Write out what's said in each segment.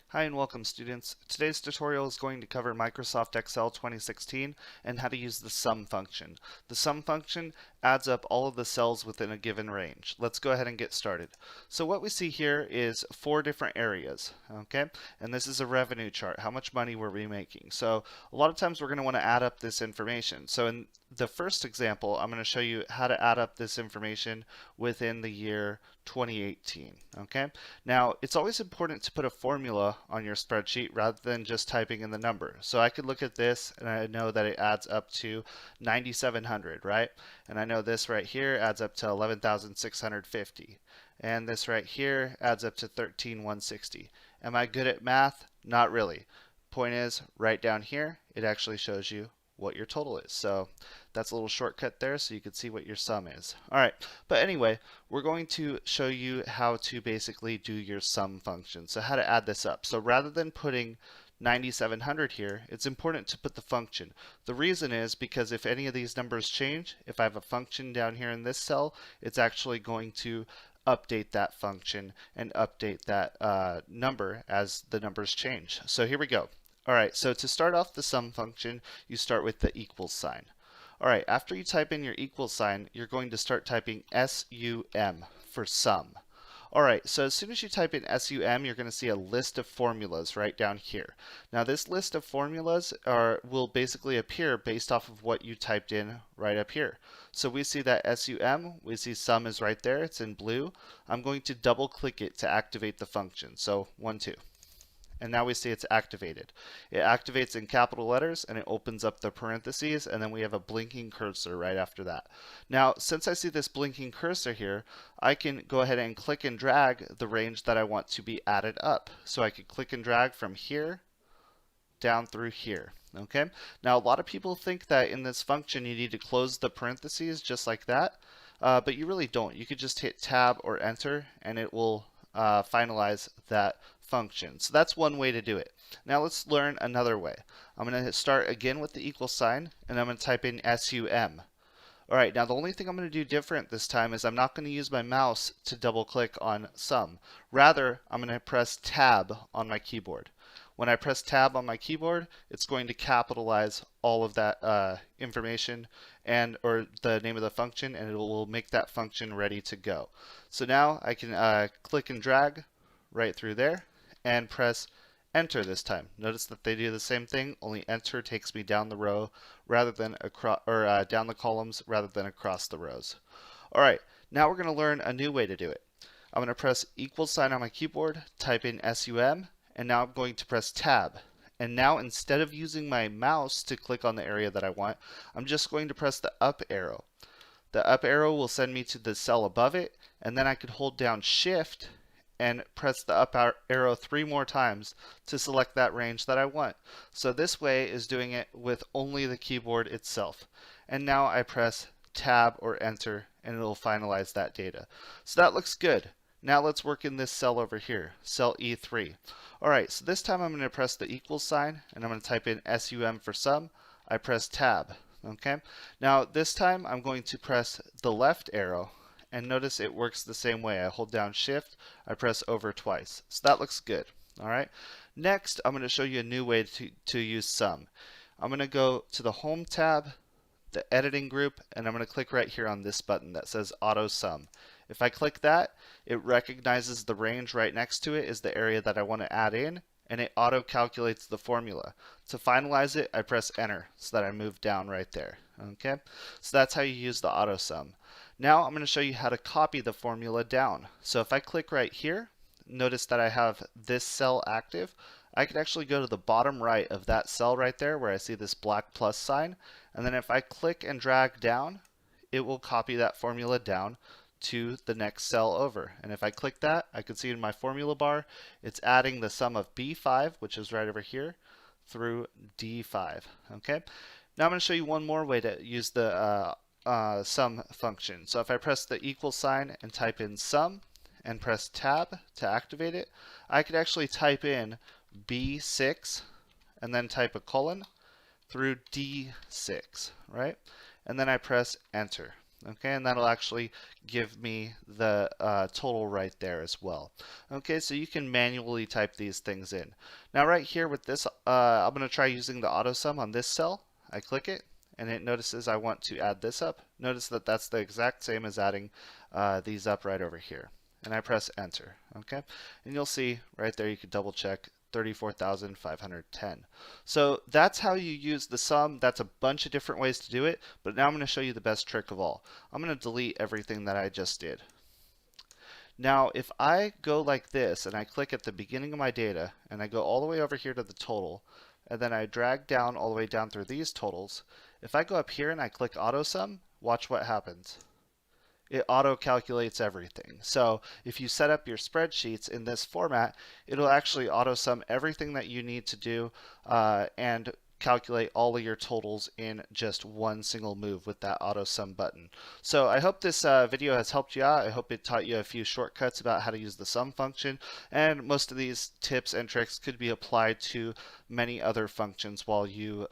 Hi and welcome students. Today's tutorial is going to cover Microsoft Excel 2016 and how to use the sum function. The sum function adds up all of the cells within a given range. Let's go ahead and get started. So what we see here is 4 different areas, okay? And this is a revenue chart. How much money were we making? So a lot of times we're going to want to add up this information. So in the first example, I'm going to show you how to add up this information within the year 2018, okay? Now, it's always important to put a formula on your spreadsheet rather than just typing in the number. So I could look at this and I know that it adds up to 9,700, right? And I know this right here adds up to 11,650. And this right here adds up to 13,160. Am I good at math? Not really. Point is, right down here, it actually shows you what your total is. So that's a little shortcut there so you can see what your sum is. Alright, but anyway, we're going to show you how to basically do your sum function. So how to add this up. So rather than putting 9,700 here, it's important to put the function. The reason is because if any of these numbers change, if I have a function down here in this cell, it's actually going to update that function and update that number as the numbers change. So here we go. Alright, so to start off the sum function, you start with the equals sign. Alright, after you type in your equals sign, you're going to start typing SUM for sum. Alright, so as soon as you type in SUM, you're going to see a list of formulas right down here. Now this list of formulas will basically appear based off of what you typed in right up here. So we see that SUM, we see sum is right there, it's in blue. I'm going to double click it to activate the function. So 1, 2. And now we see it's activated. It activates in capital letters and it opens up the parentheses, and then we have a blinking cursor right after that. Now, since I see this blinking cursor here, I can go ahead and click and drag the range that I want to be added up. So I could click and drag from here down through here. Okay? Now, a lot of people think that in this function you need to close the parentheses just like that, but you really don't. You could just hit tab or enter and it will finalize that function. So that's one way to do it. Now let's learn another way. I'm going to start again with the equal sign and I'm going to type in SUM. Alright, now the only thing I'm going to do different this time is I'm not going to use my mouse to double click on sum. Rather, I'm going to press tab on my keyboard. When I press tab on my keyboard, it's going to capitalize all of that information or the name of the function, and it will make that function ready to go. So now I can click and drag right through there and press enter this time. Notice that they do the same thing, only enter takes me down the row rather than across, or down the columns rather than across the rows. Alright, now we're going to learn a new way to do it. I'm going to press equal sign on my keyboard, type in SUM, and now I'm going to press tab. And now instead of using my mouse to click on the area that I want, I'm just going to press the up arrow. The up arrow will send me to the cell above it, and then I could hold down shift and press the up arrow 3 more times to select that range that I want. So this way is doing it with only the keyboard itself. And now I press tab or enter and it'll finalize that data. So that looks good. Now let's work in this cell over here, cell E3. Alright, so this time I'm going to press the equals sign and I'm going to type in SUM for sum. I press tab. Okay. Now this time I'm going to press the left arrow, and notice it works the same way. I hold down shift, I press over twice. So that looks good. Alright. Next, I'm going to show you a new way to use sum. I'm going to go to the home tab, the editing group, and I'm going to click right here on this button that says AUTOSUM. If I click that, it recognizes the range right next to it is the area that I want to add in, and it auto calculates the formula. To finalize it, I press enter so that I move down right there. Okay, so that's how you use the AUTOSUM. Now I'm going to show you how to copy the formula down. So if I click right here, notice that I have this cell active. I can actually go to the bottom right of that cell right there where I see this black plus sign, and then if I click and drag down, it will copy that formula down to the next cell over. And if I click that, I can see in my formula bar, it's adding the sum of B5, which is right over here, through D5. Okay. Now I'm going to show you one more way to use the sum function. So if I press the equal sign and type in sum and press tab to activate it, I could actually type in B6 and then type a colon through D6, right? And then I press enter. Okay, and that'll actually give me the total right there as well. Okay, so you can manually type these things in. Now right here with this, I'm going to try using the AUTOSUM on this cell. I click it, and it notices I want to add this up. Notice that that's the exact same as adding these up right over here. And I press enter, okay? And you'll see right there, you can double check 34,510. So that's how you use the sum. That's a bunch of different ways to do it, but now I'm going to show you the best trick of all. I'm going to delete everything that I just did. Now, if I go like this and I click at the beginning of my data and I go all the way over here to the total, and then I drag down all the way down through these totals, if I go up here and I click AUTOSUM, watch what happens. It auto calculates everything. So if you set up your spreadsheets in this format, it'll actually auto sum everything that you need to do and calculate all of your totals in just one single move with that auto sum button. So I hope this video has helped you out. I hope it taught you a few shortcuts about how to use the sum function, and most of these tips and tricks could be applied to many other functions while you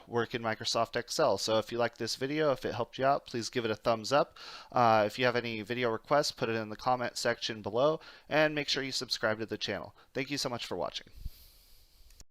work in Microsoft Excel. So if you like this video, if it helped you out, please give it a thumbs up. If you have any video requests, put it in the comment section below, and make sure you subscribe to the channel. Thank you so much for watching.